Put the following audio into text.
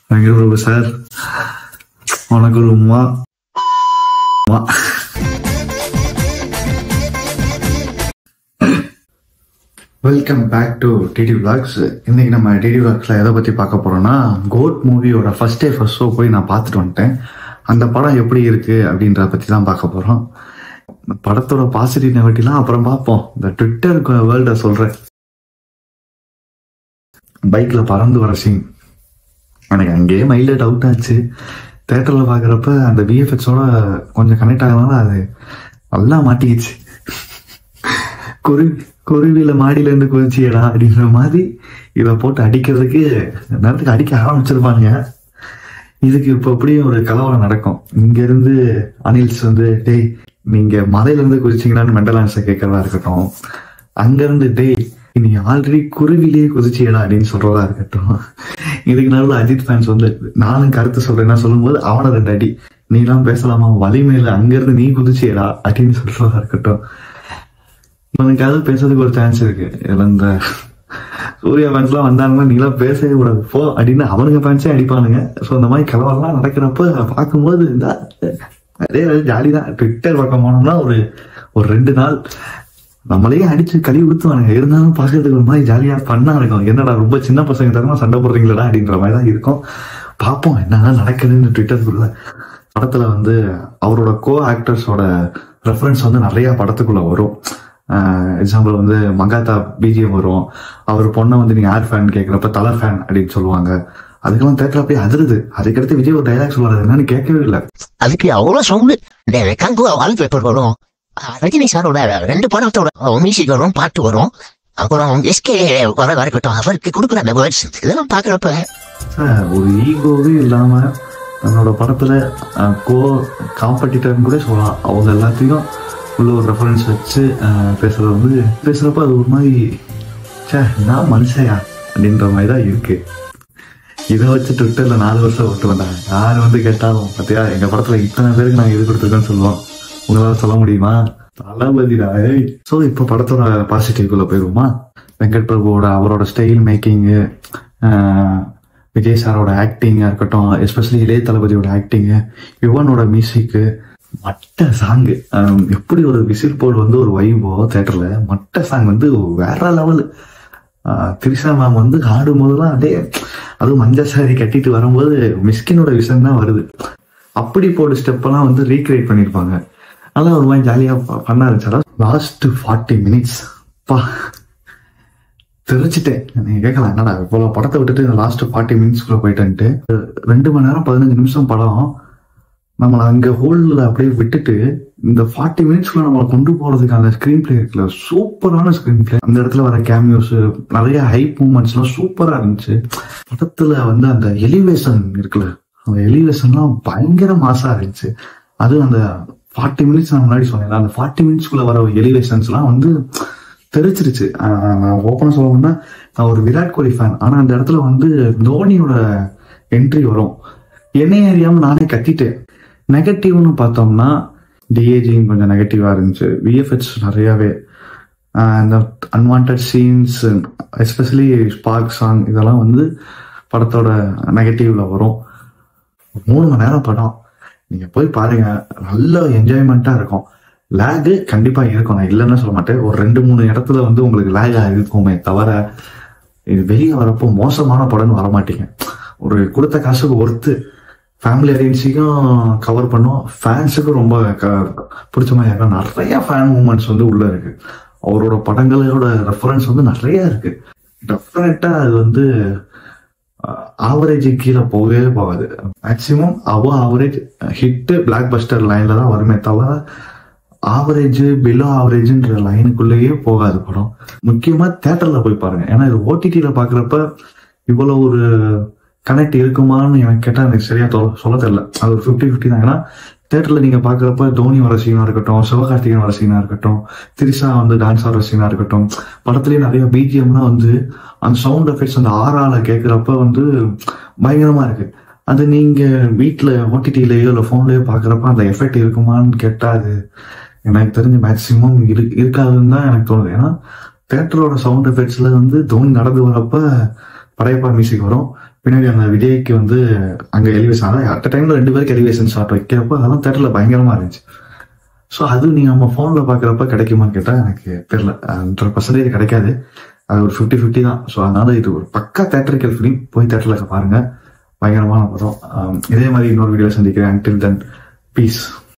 பிரபு sir, உனக்கு ஒரு Uma. Welcome back to DD vlogs. இன்னைக்கு நம்ம டிடி விளாக்ஸ்ல எதை பத்தி பார்க்க போறோம்னா, கோட் மூவியோட ஃபர்ஸ்ட் ஷோ போய் நான் பார்த்துட்டு வந்துட்டேன். அந்த படம் எப்படி இருக்கு அப்படின்றத பத்தி தான் பார்க்க போறோம். படத்தோட பாசிட்டிவ் நெகட்டிவ்லாம் அப்புறம் பார்ப்போம். இந்த ட்விட்டர் வேர்ல்ட சொல்றேன். பைக்ல பறந்து வர சீன் எனக்கு அங்கேயே மைல்டு டவுட் ஆச்சு. தேட்டர்ல பாக்குறப்ப அந்த விஎஃப்எக்ஸோட கொஞ்சம் கனெக்ட் ஆகனால அது நல்லா மாட்டிக்கிச்சு. குருவியில மாடியில இருந்து குதிச்சியடா அப்படின்ற மாதிரி இதை போட்டு அடிக்கிறதுக்கு நேரத்துக்கு அடிக்க ஆரம்பிச்சிருப்பானுங்க. இதுக்கு இப்ப எப்படியும் ஒரு கலவரம் நடக்கும். இங்க இருந்து அனில்ஸ் வந்து, டேய் நீங்க மலையில இருந்து குதிச்சிங்களான்னு மெண்டலான்ஸை கேட்கறதா இருக்கட்டும், அங்க இருந்து டேய் நீ ஆல்ரெடி குருவிலேயே குதிச்சியடா அப்படின்னு சொல்றதா இருக்கட்டும். இதுக்கு நடுவில் அஜித் ஃபேன்ஸ் வந்து நானும் கருத்து சொல்றேன்னா சொல்லும்போது அவனை 2 அடி, நீ எல்லாம் பேசலாமா, வலிமையில அங்க இருந்து நீ குதிச்சியடா அப்படின்னு சொல்றதா இருக்கட்டும். இவனுக்காவது பேசுறதுக்கு ஒரு சான்ஸ் இருக்கு. இதுல இந்த சூர்யா ஃபேன்ஸ் எல்லாம் வந்தாங்கன்னா நீ எல்லாம் பேசவே கூடாது போ அப்படின்னு அவனுங்க ஃபேன்ஸே அடிப்பானுங்க. ஸோ இந்த மாதிரி கலவரம்லாம் நடக்கிறப்ப பார்க்கும்போது இந்த அதே ஜாலிதான். ட்விட்டர் பக்கம் போனோம்னா ஒரு 2 நாள் நம்மளையே அடிச்சு கழுவி ஊத்துவானுங்க. இருந்தாலும் பாக்குறதுக்கு ஒரு மாதிரி ஜாலியா பண்ணா இருக்கும். என்னடா ரொம்ப சின்ன பசங்க தரமா சண்டை போடுறீங்களா அப்படின்ற மாதிரி தான் இருக்கும். பார்ப்போம் என்னதான் நடக்குதுன்னு ட்விட்டருக்குள்ள. படத்துல வந்து அவரோட கோ ஆக்டர்ஸோட ரெஃபரன்ஸ் வந்து நிறைய படத்துக்குள்ள வரும். எக்ஸாம்பிள் வந்து மங்காத்தா பிஜிஎம் வரும். அவர் பொண்ணை வந்து நீங்க யார் ஃபேன் கேட்கிறப்ப தலை ஃபேன் அப்படின்னு சொல்லுவாங்க. அதுக்கெல்லாம் தேட்டர் அப்படியே அதிருது. அதுக்கடுத்து விஜய் ஒரு டைலாக் சொல்றாரு, என்னன்னு கேட்கவே இல்லை. அதுக்கு அவ்வளவு சவுண்ட் வரும். ரஜினி சாரோட 2 படத்தோட மியூசிக் வரும், பாட்டு வரும். அப்புறம் எஸ்கே வர இருக்கட்டும், அவருக்கு கொடுக்குற அந்த வேர்ட்ஸ் இதெல்லாம் பாக்குறப்ப ஒரு ஈகோவே இல்லாம நம்மளோட படத்துல கோ காம்படிட்டர்னு கூட சொல்லலாம். அவங்க எல்லாத்தையும் உள்ள ஒரு ரெஃபரன்ஸ் வச்சு பேசுறப்ப அது ஒரு மாதிரி நான் மனுஷயா அப்படின்ற மாதிரி தான் இருக்கு. இதை வச்சு ட்விட்டர்ல 4 வருஷம் விட்டு வந்தாங்க. யாரு வந்து கேட்டாலும் பார்த்தியா எங்க படத்துல இத்தனை பேருக்கு நாங்க இது கொடுத்துருக்கோன்னு சொல்லுவோம். உங்களால சொல்ல முடியுமா? தளபதிடா. சோ இப்ப படத்தோட பாசிட்டிவ்குள்ள போயிருவோமா? வெங்கட் பிரபுவோட அவரோட ஸ்டைல் மேக்கிங்கு, விஜய் சாரோட ஆக்டிங்கா இருக்கட்டும், எஸ்பெஷலி இளைய தளபதியோட ஆக்டிங்கு, யுவனோட மியூசிக்கு, மட்ட சாங்கு. எப்படி ஒரு விசில் போல் வந்து ஒரு வைபோ தேட்டர்ல, மட்ட சாங் வந்து வேற லெவலு. திரிஷா மேம் வந்து ஆடும் போதெல்லாம் அதே, அதுவும் மஞ்சள் சாரி கட்டிட்டு வரும்போது மிஸ்கினோட விஷயம் தான் வருது. அப்படி போட்டு ஸ்டெப் எல்லாம் வந்து ரீக்ரியேட் பண்ணிருப்பாங்க. அதெல்லாம் ஒரு மாதிரி ஜாலியா பண்ண இருந்துச்சா. லாஸ்ட் 40 மினிட்ஸ் தெரிச்சுட்டேன். நீங்க கேட்கலாம் என்னடா இவ்வளவு படத்தை விட்டுட்டு லாஸ்ட் 40 மினிட்ஸ்குள்ள போயிட்டேன்ட்டு. 2 மணி நேரம் 15 நிமிஷம் படம் நம்மளை அங்க ஹோல்ல அப்படியே விட்டுட்டு இந்த 40 மினிட்ஸ்குள்ள நம்மளை கொண்டு போறதுக்கான ஸ்கிரீன் பிளே இருக்குல்ல, சூப்பரான ஸ்கிரீன் பிளே. அந்த இடத்துல வர கேமியோஸ், நிறைய ஹைப் மூமெண்ட்ஸ் எல்லாம் சூப்பரா இருந்துச்சு. படத்துல வந்து அந்த எலிவேஷன் இருக்குல்ல, அந்த எலிவேஷன்லாம் பயங்கர மாசா இருந்துச்சு. அது அந்த 40 மினிட்ஸ் நான் முன்னாடி சொன்னேன், அந்த 40 மினிட்ஸ்குள்ள வர எலிவேஷன்ஸ் எல்லாம் வந்து தெரிச்சிருச்சு. நான் ஓப்பனா சொல்லணும்னா நான் ஒரு விராட் கோலி ஃபேன். ஆனா அந்த இடத்துல வந்து தோனியோட என்ட்ரி வரும், என்னைய அறியாம நானே கத்திட்டேன். நெகட்டிவ்னு பார்த்தோம்னா டிஏஜிங் கொஞ்சம் நெகட்டிவா இருந்துச்சு. விஎஃப்எக்ஸ் நிறையவே, இந்த unwanted scenes, especially spark song, இதெல்லாம் வந்து படத்தோட நெகட்டிவ்ல வரும். 3 மணி நேரம் படம் நீங்க போய் பாருங்க, நல்ல என்ஜாய்மெண்டா இருக்கும். லேகு கண்டிப்பா இருக்கும், நான் இல்லைன்னு சொல்ல மாட்டேன். ஒரு 2-3 இடத்துல வந்து உங்களுக்கு லேகா இருக்குமே தவிர இது வெளியே வரப்போ மோசமான படம்னு வரமாட்டீங்க. ஒரு கொடுத்த காசுக்கு ஒர்த்து, ஃபேமிலி ஆடியன்ஸையும் கவர் பண்ணும், ஃபேன்ஸுக்கும் ரொம்ப பிடிச்ச மாதிரி இருக்கும். நிறைய ஃபேன் மூமெண்ட்ஸ் வந்து உள்ள இருக்கு. அவரோட படங்களோட ரெஃபரன்ஸ் வந்து நிறைய இருக்கு. டெஃபினட்டா அது வந்து ஆவரேஜ் கீழே போகவே போகாது. Maximum average hit black Bastar லைன்ல தான் வருமே தவிர ஆவரேஜ் பிலோ ஆவரேஜ்ன்ற லைனுக்குள்ளேயே போகாது படம். முக்கியமா தியேட்டர்ல போய் பாருங்க. ஏன்னா இது ஓடிடியில பாக்குறப்ப இவ்வளவு ஒரு கனெக்ட் இருக்குமான்னு எனக்கு கேட்டா எனக்கு சரியா சொல்ல தெரியல. அது ஒரு 50-50 தான். ஏன்னா தியேட்டர்ல நீங்க பாக்குறப்ப தோனி வர சீனா இருக்கட்டும், சிவகார்த்திகேயன் வர சீனா இருக்கட்டும், திரிஷா வந்து டான்ஸ் ஆடுற சீனா இருக்கட்டும், படத்துலயே நிறைய பிஜிஎம்லாம் வந்து அந்த சவுண்ட் எஃபெக்ட்ஸ் அந்த ஆறால கேட்கிறப்ப வந்து பயங்கரமா இருக்கு. அது நீங்க வீட்டுல ஓடிடிலயோ இல்ல போன்லயோ பாக்குறப்ப அந்த எஃபெக்ட் இருக்குமான்னு கேட்டா அது எனக்கு தெரிஞ்ச மேக்சிமம் இருக்காதுன்னு தான் எனக்கு தோணுது. ஏன்னா தியேட்டரோட சவுண்ட் எஃபெக்ட்ஸ்ல வந்து தோனி நடந்து வரப்ப படையப்பா மியூசிக் வரும், பின்னாடி அந்த விஜய்க்கு வந்து அங்க எலிவேஷன், அதான் அட் டைம்ல 2 பேருக்கு எலிவேஷன் ஷாட் வைக்கிறப்ப அதெல்லாம் தேட்டர்ல பயங்கரமா இருந்துச்சு. ஸோ அது நீங்க நம்ம போன்ல பாக்குறப்ப கிடைக்குமான்னு கேட்டா எனக்கு தெரியல. 100% கிடைக்காது. அது ஒரு 50-50 தான். ஸோ அதனால இது ஒரு பக்கா தேட்டரிக்கல் ஃபிலிம். போய் தேட்டர்ல பாருங்க, பயங்கரமான படம். இதே மாதிரி இன்னொரு வீடியோ சந்திக்கிறேன். Until then, peace.